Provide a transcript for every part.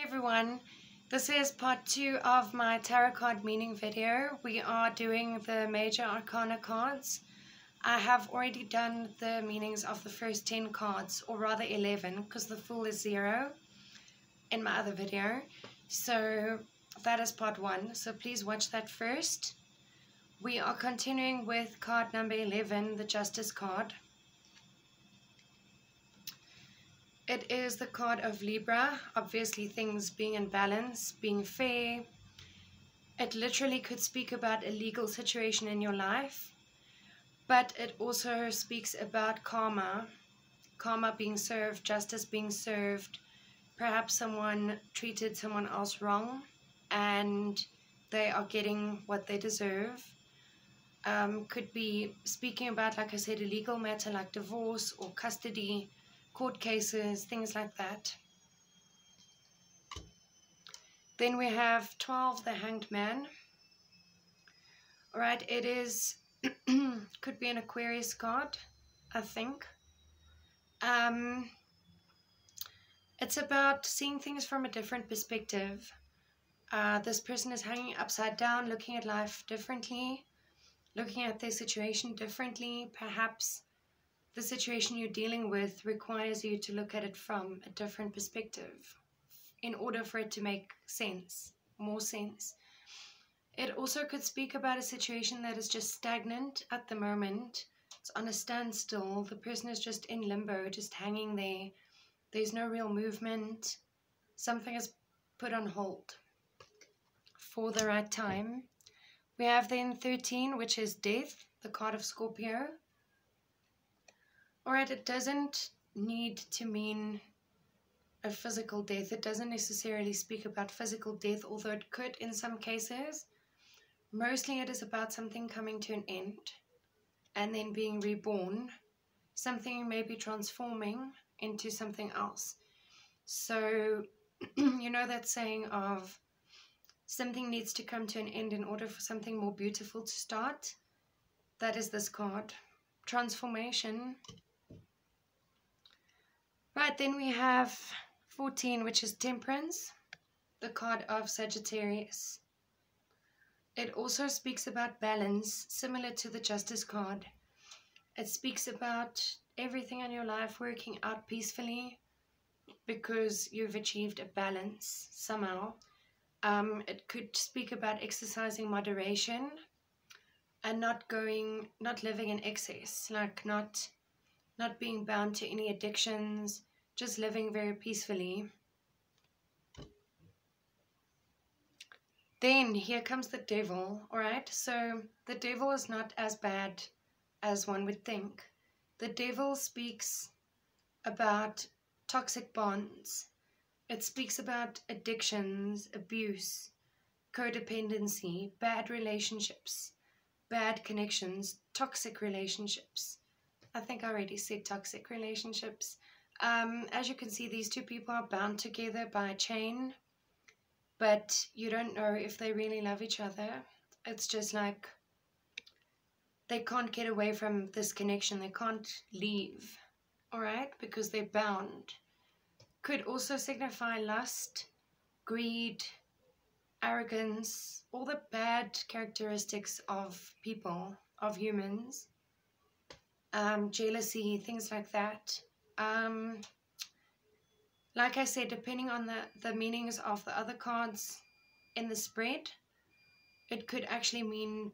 Everyone, this is part 2 of my tarot card meaning video. We are doing the major arcana cards. I have already done the meanings of the first 10 cards, or rather 11, because the full is 0 in my other video. So that is part 1, so please watch that first. We are continuing with card number 11, the Justice card. It is the card of Libra, obviously things being in balance, being fair. It literally could speak about a legal situation in your life, but it also speaks about karma being served, justice being served. Perhaps someone treated someone else wrong and they are getting what they deserve. Could be speaking about, like I said, a legal matter like divorce or custody, court cases, things like that. Then we have 12, the Hanged Man. Alright, it is, could be an Aquarius card, I think. It's about seeing things from a different perspective. This person is hanging upside down, looking at life differently, looking at their situation differently. Perhaps the situation you're dealing with requires you to look at it from a different perspective in order for it to make sense, more sense. It also could speak about a situation that is just stagnant at the moment. It's on a standstill. The person is just in limbo, just hanging there. There's no real movement. Something is put on hold for the right time. We have then 13, which is Death, the card of Scorpio. Alright, it doesn't need to mean a physical death. It doesn't necessarily speak about physical death, although it could in some cases. Mostly it is about something coming to an end and then being reborn. Something maybe transforming into something else. So, you know that saying of something needs to come to an end in order for something more beautiful to start? That is this card. Transformation. Right, then we have 14, which is Temperance, the card of Sagittarius. It also speaks about balance, similar to the Justice card. It speaks about everything in your life working out peacefully because you've achieved a balance somehow. It could speak about exercising moderation and not living in excess, like not being bound to any addictions, just living very peacefully. Then here comes the Devil, alright? So the Devil is not as bad as one would think. The Devil speaks about toxic bonds. It speaks about addictions, abuse, codependency, bad relationships, bad connections, toxic relationships. I think I already said toxic relationships. As you can see, these two people are bound together by a chain, but you don't know if they really love each other. It's just like they can't get away from this connection. They can't leave, alright, because they're bound. Could also signify lust, greed, arrogance, all the bad characteristics of people, of humans. Jealousy, things like that. Like I said, depending on the meanings of the other cards in the spread, it could actually mean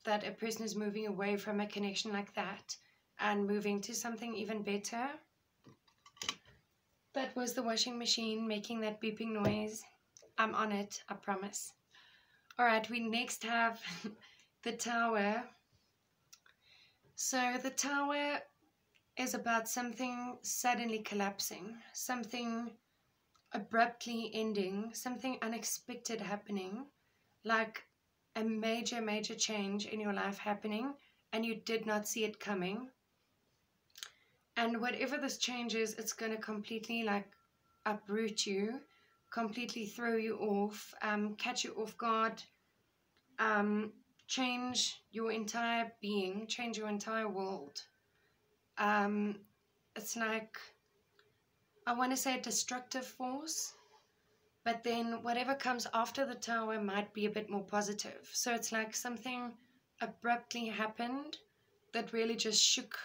that a person is moving away from a connection like that and moving to something even better. That was the washing machine making that beeping noise. I'm on it, I promise. Alright, we next have the Tower. So the Tower is about something suddenly collapsing, something abruptly ending, something unexpected happening, like a major change in your life happening and you did not see it coming. And whatever this change is, it's going to completely like uproot you, completely throw you off, catch you off guard, change your entire being, change your entire world. It's like, I want to say a destructive force, but then whatever comes after the Tower might be a bit more positive. So it's like something abruptly happened that really just shook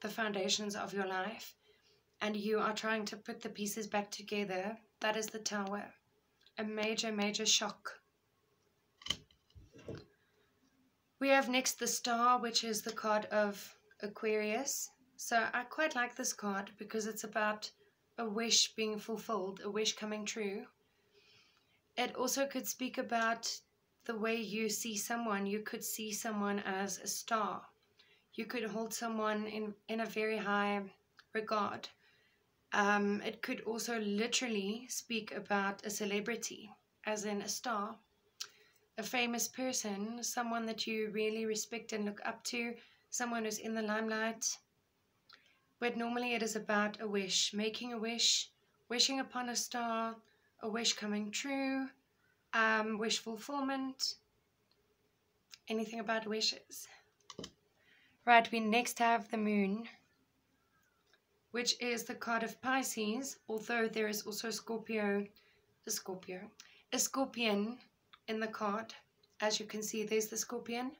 the foundations of your life, and you are trying to put the pieces back together. That is the Tower. A major, major shock. We have next the Star, which is the card of Aquarius. So I quite like this card because it's about a wish being fulfilled, a wish coming true. It also could speak about the way you see someone. You could see someone as a star. You could hold someone in a very high regard. It could also literally speak about a celebrity, as in a star, a famous person, someone that you really respect and look up to, someone who's in the limelight. But normally it is about a wish, making a wish, wishing upon a star, a wish coming true, wish fulfillment, anything about wishes. Right, we next have the Moon, which is the card of Pisces, although there is also a Scorpion in the card. As you can see, there's the Scorpion.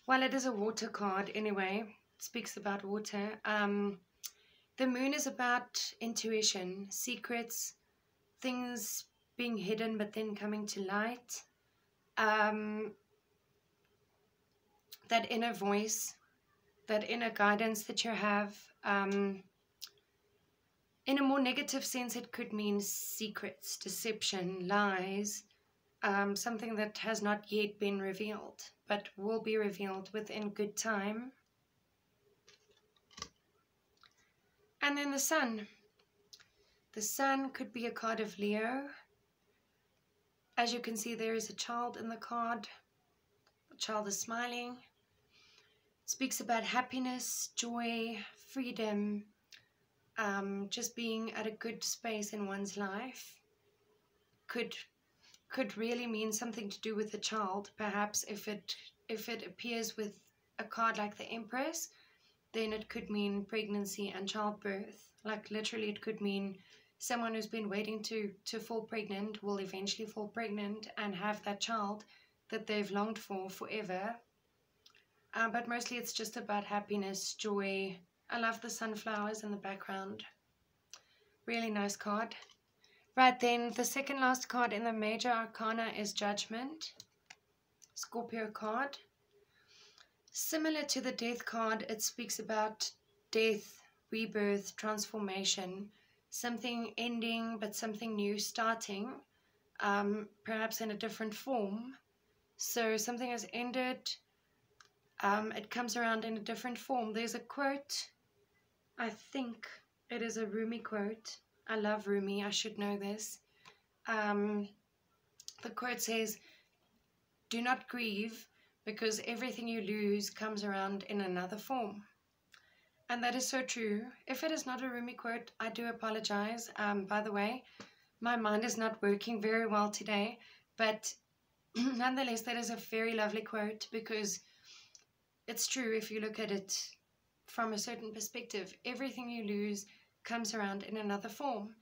While it is a water card anyway, it speaks about water. The Moon is about intuition, secrets, things being hidden but then coming to light. That inner voice, that inner guidance that you have. In a more negative sense, it could mean secrets, deception, lies, something that has not yet been revealed, but will be revealed within good time. And then the Sun. The Sun could be a card of Leo. As you can see, there is a child in the card. The child is smiling. It speaks about happiness, joy, freedom, just being at a good space in one's life. Could really mean something to do with the child. Perhaps if it appears with a card like the Empress, then it could mean pregnancy and childbirth. Like literally it could mean someone who's been waiting to fall pregnant will eventually fall pregnant and have that child that they've longed for forever. But mostly it's just about happiness, joy. I love the sunflowers in the background. Really nice card. Right, then the second last card in the major arcana is Judgment. Scorpio card. Similar to the Death card, it speaks about death, rebirth, transformation, something ending but something new starting, perhaps in a different form. So something has ended, it comes around in a different form. There's a quote, I think it is a Rumi quote. I love Rumi, I should know this. The quote says, "Do not grieve, because everything you lose comes around in another form." And that is so true. If it is not a Rumi quote, I do apologize. By the way, my mind is not working very well today, but nonetheless, that is a very lovely quote, because it's true. If you look at it from a certain perspective, everything you lose comes around in another form.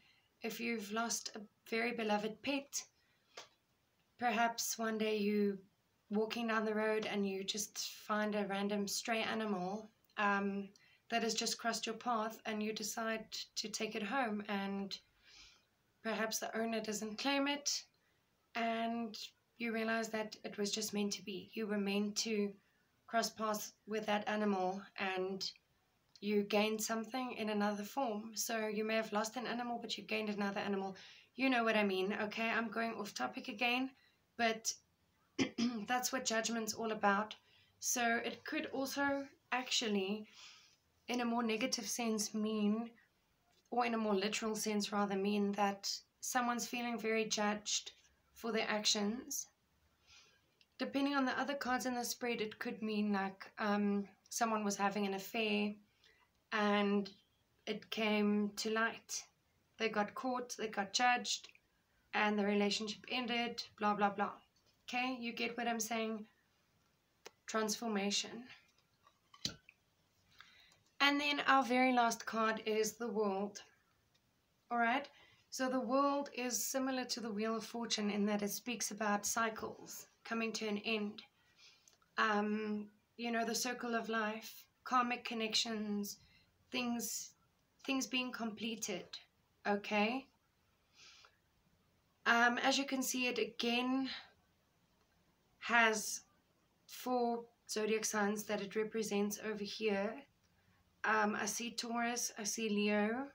If you've lost a very beloved pet, perhaps one day you walking down the road and you just find a random stray animal that has just crossed your path, and you decide to take it home, and perhaps the owner doesn't claim it, and you realize that it was just meant to be. You were meant to cross paths with that animal, and you gained something in another form. So you may have lost an animal, but you gained another animal. You know what I mean, okay? I'm going off topic again, but that's what Judgment's all about. So it could also actually, in a more negative sense, mean, or in a more literal sense rather, mean that someone's feeling very judged for their actions. Depending on the other cards in the spread, it could mean like someone was having an affair and it came to light. They got caught, they got judged, and the relationship ended, blah, blah, blah. Okay, you get what I'm saying? Transformation. And then our very last card is the World. Alright, So the world is similar to the Wheel of Fortune in that it speaks about cycles coming to an end. You know, the circle of life, karmic connections, things being completed. Okay. As you can see, it again has 4 zodiac signs that it represents over here. I see Taurus, I see Leo,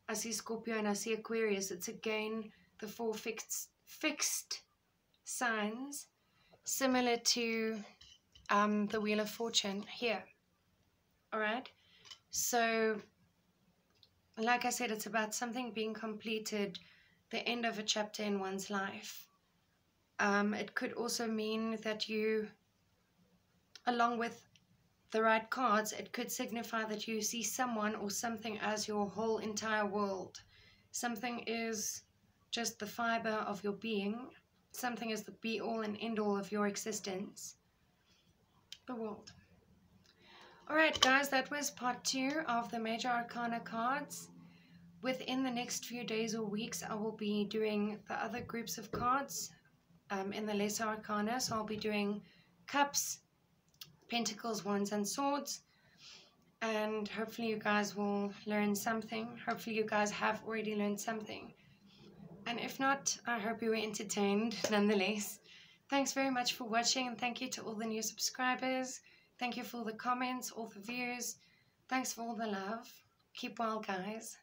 I see Scorpio, and I see Aquarius. It's again the 4 fixed signs, similar to the Wheel of Fortune here. Alright, so like I said, it's about something being completed, the end of a chapter in one's life. It could also mean that you, along with the right cards, it could signify that you see someone or something as your whole entire world. Something is just the fiber of your being. Something is the be-all and end-all of your existence. The world. Alright guys, that was part 2 of the Major Arcana cards. Within the next few days or weeks, I will be doing the other groups of cards in the Lesser Arcana. So I'll be doing Cups, Pentacles, Wands, and Swords. And hopefully you guys will learn something. Hopefully you guys have already learned something. And if not, I hope you were entertained nonetheless. Thanks very much for watching, and thank you to all the new subscribers. Thank you for the comments, all the views. Thanks for all the love. Keep well, guys.